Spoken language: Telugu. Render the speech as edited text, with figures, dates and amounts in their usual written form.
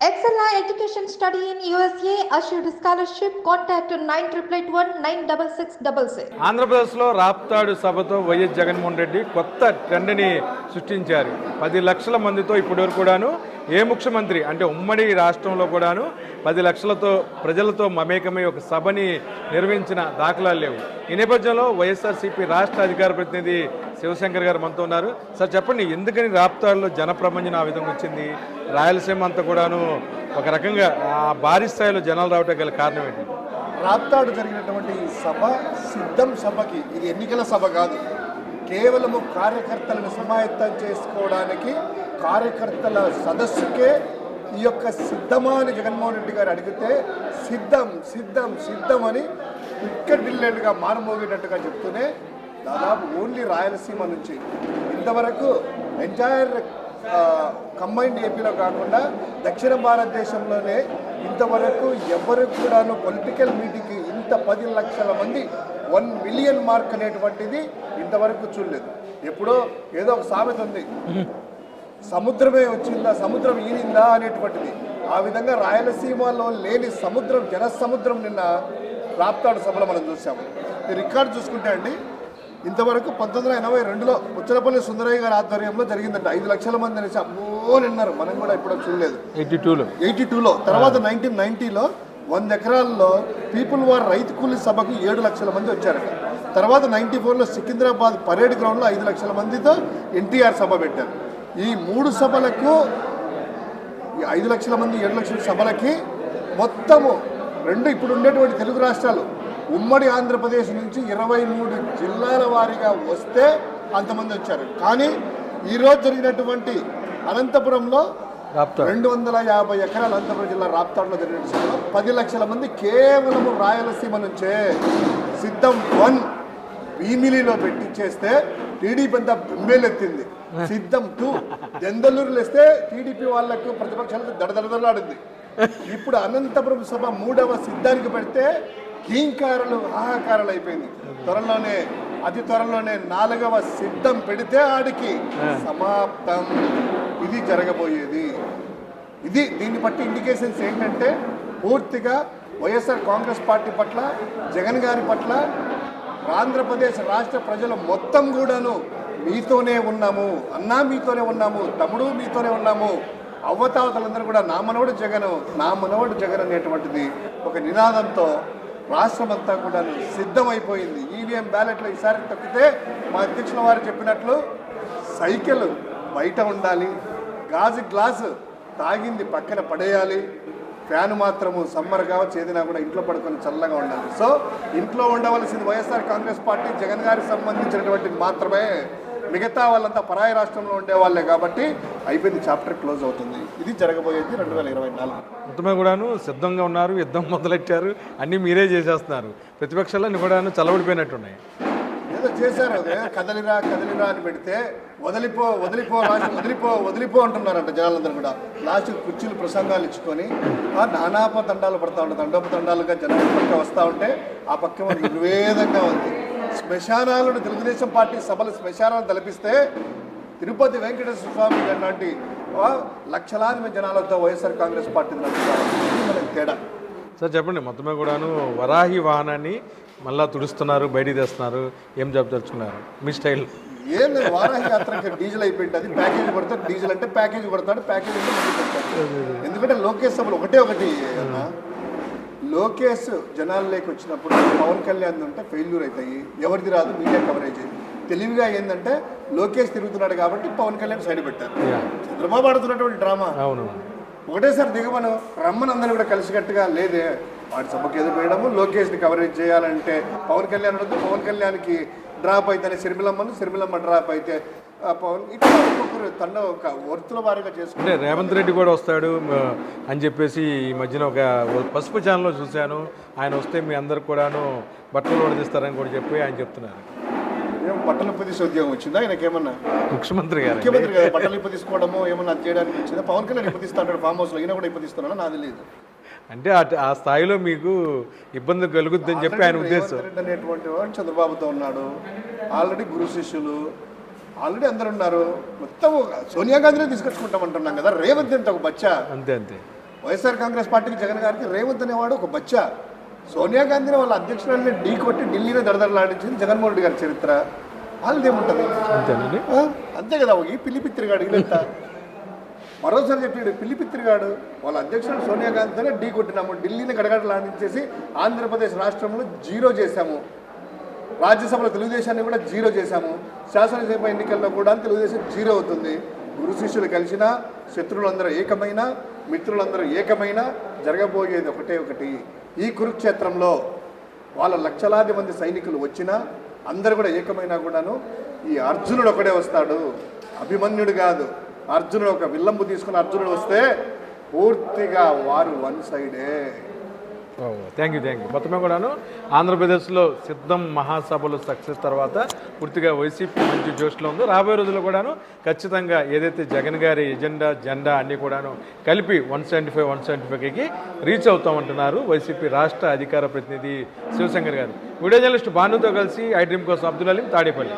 Excella Education Study in USA assured scholarship. Contact 9881 ఆంధ్రప్రదేశ్లో రాప్తాడు సభతో వైఎస్ జగన్మోహన్ రెడ్డి కొత్త ట్రెండ్ని సృష్టించారు. 10 లక్షల మందితో ఇప్పటివరకు కూడాను ఏ ముఖ్యమంత్రి అంటే ఉమ్మడి రాష్ట్రంలో కూడాను 10 లక్షలతో ప్రజలతో మమేకమై ఒక సభని నిర్వహించిన దాఖలాలు లేవు. ఈ నేపథ్యంలో వైఎస్ఆర్సీపీ రాష్ట్ర అధికార ప్రతినిధి శివశంకర్ గారు మనతో ఉన్నారు. సార్ చెప్పండి, ఎందుకని రాప్తాడులో జనప్రపంచం ఆ విధంగా వచ్చింది? రాయలసీమ అంతా కూడాను ఒక రకంగా భారీ స్థాయిలో జనాలు రావటం గల కారణం ఏంటి? రాప్తాడు జరిగినటువంటి ఈ సభ సిద్ధం సభకి, ఇది ఎన్నికల సభ కాదు, కేవలము కార్యకర్తలను సమాయత్తం చేసుకోవడానికి కార్యకర్తల సదస్సుకే ఈ యొక్క సిద్ధమా అని జగన్మోహన్ రెడ్డి గారు అడిగితే సిద్ధం సిద్ధం సిద్ధం అని ఇక్కడ ఢిల్లీగా మారుమోగేటట్టుగా చెప్తూనే దాదాపు ఓన్లీ రాయలసీమ నుంచి ఇంతవరకు ఎంటైర్ కంబైన్డ్ ఏపీలో కాకుండా దక్షిణ భారతదేశంలోనే ఇంతవరకు ఎవరికి కూడాను పొలిటికల్ మీటింగ్కి ఇంత 10 లక్షల మంది 1 మిలియన్ మార్క్ అనేటువంటిది ఇంతవరకు చూడలేదు. ఎప్పుడో ఏదో ఒక సామెత ఉంది, సముద్రమే వచ్చిందా సముద్రం ఈనిందా అనేటువంటిది. ఆ విధంగా రాయలసీమలో లేని సముద్రం, జన సముద్రం నిన్న రాప్తాడు సభలో మనం చూసాము. ఈ రికార్డు చూసుకుంటే అండి, ఇంతవరకు 1982లో పుచ్చలపల్లి సుందరయ్య గారి ఆధ్వర్యంలో జరిగిందంట. 5 లక్షల మంది అనేసి అమ్మో నిన్నారు, మనం కూడా ఇప్పుడు చూడలేదు. 82లో తర్వాత 1990లో 100 ఎకరాల్లో పీపుల్ వార్ రైతు కూలీ సభకు 7 లక్షల మంది వచ్చారట. తర్వాత 94లో సికింద్రాబాద్ పరేడ్ గ్రౌండ్లో 5 లక్షల మందితో ఎన్టీఆర్ సభ పెట్టారు. ఈ 3 సభలకు 5 లక్షల మంది 7 లక్షల సభలకి మొత్తము ఇప్పుడు ఉండేటువంటి తెలుగు రాష్ట్రాలు ఉమ్మడి ఆంధ్రప్రదేశ్ నుంచి 23 జిల్లాల వారీగా వస్తే అంతమంది వచ్చారు. కానీ ఈరోజు జరిగినటువంటి అనంతపురంలో 250 ఎకరాల అనంతపురం జిల్లా రాప్తాడులో జరిగిన సభలో 10 లక్షల మంది కేవలము రాయలసీమ నుంచే సిద్ధం 1 భీమిలిలో పెట్టించేస్తే టీడీపీ అంతా బెంబేలెత్తింది. సిద్ధం 2 దెందలూరులో వేస్తే టీడీపీ వాళ్లకు ప్రతిపక్షాలకు దడదడలాడింది. ఇప్పుడు అనంతపురం సభ 3వ సిద్ధానికి పెడితే కీంకారాలు హాహాకారాలు అయిపోయింది. అతి త్వరలోనే 4వ సిద్ధం పెడితే ఆడికి సమాప్తం. ఇది జరగబోయేది. దీన్ని బట్టి ఇండికేషన్స్ ఏంటంటే పూర్తిగా వైఎస్ఆర్ కాంగ్రెస్ పార్టీ పట్ల, జగన్ గారి పట్ల ఆంధ్రప్రదేశ్ రాష్ట్ర ప్రజలు మొత్తం కూడాను మీతోనే ఉన్నాము అన్నా, మీతోనే ఉన్నాము తమ్ముడు, మీతోనే ఉన్నాము, అవ్వతావతలందరూ కూడా నా మనవడు జగన్ అనేటువంటిది ఒక నినాదంతో రాష్ట్రం అంతా కూడా సిద్ధమైపోయింది. ఈవీఎం బ్యాలెట్లు ఈసారి తప్పితే మా అధ్యక్షుల వారు చెప్పినట్లు సైకిల్ బయట ఉండాలి, గాజు గ్లాసు తాగింది పక్కన పడేయాలి, ఫ్యాన్ మాత్రము సమ్మర్ కావచ్చు ఏదైనా కూడా ఇంట్లో పడుకొని చల్లగా ఉండాలి. సో ఇంట్లో ఉండవలసింది వైఎస్ఆర్ కాంగ్రెస్ పార్టీ, జగన్ గారికి సంబంధించినటువంటి మాత్రమే. మిగతా వాళ్ళంతా పరాయి రాష్ట్రంలో ఉండేవాళ్ళే కాబట్టి అయిపోయింది, చాప్టర్ క్లోజ్ అవుతుంది. ఇది జరగబోయేది 2024. మొత్తమే కూడాను సిద్ధంగా ఉన్నారు, యుద్ధం మొదలెట్టారు, అన్నీ మీరే చేసేస్తున్నారు. ప్రతిపక్షాలన్నీ కూడాను చల్లబడిపోయినట్టున్నాయి. ఏదో చేశారు, అదే కదలిరా అని పెడితే వదిలిపో అంటున్నారంట జనాలందరూ కూడా. లాస్ట్ కుర్చీలు ప్రసంగాలు ఇచ్చుకొని నానాప దండాలు పడతా ఉంటారు, దండాలుగా జనాలు పక్క వస్తూ ఉంటే ఆ పక్క నిర్వేదంగా ఉంది. శ్మశానాలను తెలుగుదేశం పార్టీ సభలు శ్మశానాలు తలపిస్తే తిరుపతి వెంకటేశ్వర స్వామి లాంటి లక్షలాది జనాలతో వైఎస్ఆర్ కాంగ్రెస్ పార్టీ మనకి తేడా. సార్ చెప్పండి, మొత్తమే కూడాను వరాహి వాహనాన్ని మళ్ళా తుడుస్తున్నారు, బయటికి తెస్తున్నారు, ఏం తెలుసుకున్నారు మీ స్టైల్? ఏం లేదు, వారాహి యాత్రకి డీజిల్ అయిపోయింది, అది ప్యాకేజ్ పడతాడు. డీజిల్ అంటే ప్యాకేజ్ పడతాడు, ప్యాకేజ్ అంటే మళ్ళీ పెడతాడు. ఎందుకంటే లోకేష్ సభలు ఒకటి అన్న, లోకేష్ జనాల్లోకి వచ్చినప్పుడు పవన్ కళ్యాణ్ అంటే ఫెయిల్యూర్ అవుతాయి, ఎవరిది రాదు, మీడియా కవరేజ్. తెలివిగా ఏంటంటే లోకేష్ తిరుగుతున్నాడు కాబట్టి పవన్ కళ్యాణ్ సైడ్ పెట్టారు. చంద్రబాబు ఆడుతున్నటువంటి డ్రామా ఒకటేసారి దిగమను రమ్మని అందరూ కూడా కలిసికట్టుగా లేదే, వాడి సభకు ఎదురుపోయడము, లోకేష్ని కవరేజ్ చేయాలంటే పవన్ కళ్యాణ్ వద్దు, పవన్ కళ్యాణ్కి డ్రాప్ అయితేనే సిరిమిలమ్మ డ్రాప్ అయితే పవన్, ఇట్లా ఒక్కొక్కరు తన ఒక వర్తుల వారిగా చేసుకుంటే రేవంత్ రెడ్డి కూడా వస్తాడు అని చెప్పేసి ఈ మధ్యన ఒక పసుపు ఛానల్లో చూశాను. ఆయన వస్తే మీ అందరికి కూడాను బట్టలు వడిస్తారని కూడా చెప్పి ఆయన చెప్తున్నారు. బట్టలు ఇప్పదీసే ఉద్యోగం వచ్చిందా ఆయనకేమన్నా? ముఖ్యమంత్రి గారు కదా బట్టలు ఇప్పదీసుకోవడమో ఏమన్నా చేయడానికి వచ్చిందా? పవన్ కళ్యాణ్ ఇప్పదీస్తా ఉంటాడు ఫామ్ హౌస్లో, ఈయన కూడా ఇప్పదీస్తున్నాడా నాకు తెలియదు. అంటే ఆ స్థాయిలో మీకు ఇబ్బంది కలుగుద్దని చెప్పి ఆయన ఉద్దేశం. అనేటువంటి వాడు చంద్రబాబుతో ఉన్నాడు, ఆల్రెడీ గురు శిష్యులు ఆల్రెడీ అందరు ఉన్నారు. మొత్తం సోనియా గాంధీనే తీసుకొచ్చుకుంటామంటున్నాం కదా, రేవంత్ ఎంత ఒక బచ్చా. అంతే వైఎస్ఆర్ కాంగ్రెస్ పార్టీకి జగన్ గారికి రేవంత్ అనేవాడు ఒక బచ్చా. సోనియా గాంధీని వాళ్ళ అధ్యక్షురాలని ఢీ కొట్టి ఢిల్లీలో దడదడలాడించింది జగన్మోహన్ రెడ్డి గారి చరిత్ర. వాళ్ళదేముంటుంది? అంతేనండి. అంతే కదా. ఈ పిల్లిపిత్తిరిగాడు వీళ్ళంతా మరోసారి చెప్పాడు. పిల్లిపిత్తిరిగాడు వాళ్ళ అధ్యక్షుడు సోనియా గాంధీతోనే ఢీ కొట్టినాము, ఢిల్లీని గడగడలాడించేసి ఆంధ్రప్రదేశ్ రాష్ట్రంలో జీరో చేశాము, రాజ్యసభలో తెలుగుదేశాన్ని కూడా జీరో చేశాము, శాసనసభ ఎన్నికల్లో కూడా తెలుగుదేశం జీరో అవుతుంది. గురు శిష్యులు కలిసినా, శత్రువులందరూ ఏకమైన, మిత్రులందరూ ఏకమైన, జరగబోయేది ఒకటి. ఈ కురుక్షేత్రంలో వాళ్ళ లక్షలాది మంది సైనికులు వచ్చినా అందరూ కూడా ఏకమైనా కూడాను ఈ అర్జునుడు ఒకడే వస్తాడు, అభిమన్యుడు కాదు. అర్జునుడు ఒక విల్లంబు తీసుకుని అర్జునుడు వస్తే పూర్తిగా వారు వన్ సైడే. Thank you. మొత్తమే కూడాను ఆంధ్రప్రదేశ్లో సిద్ధం మహాసభలు సక్సెస్ తర్వాత పూర్తిగా వైసీపీ మంచి జోష్లో ఉందో, రాబోయే రోజుల్లో కూడాను ఖచ్చితంగా ఏదైతే జగన్ గారి జెండా అన్నీ కూడాను కలిపి 175కి రీచ్ అవుతామంటున్నారు వైసీపీ రాష్ట్ర అధికార ప్రతినిధి శివశంకర్ గారు. వీడియో జర్నలిస్ట్ భానుతో కలిసి ఐ డ్రీమ్ కోసం అబ్దుల్ అలీం, తాడేపల్లి.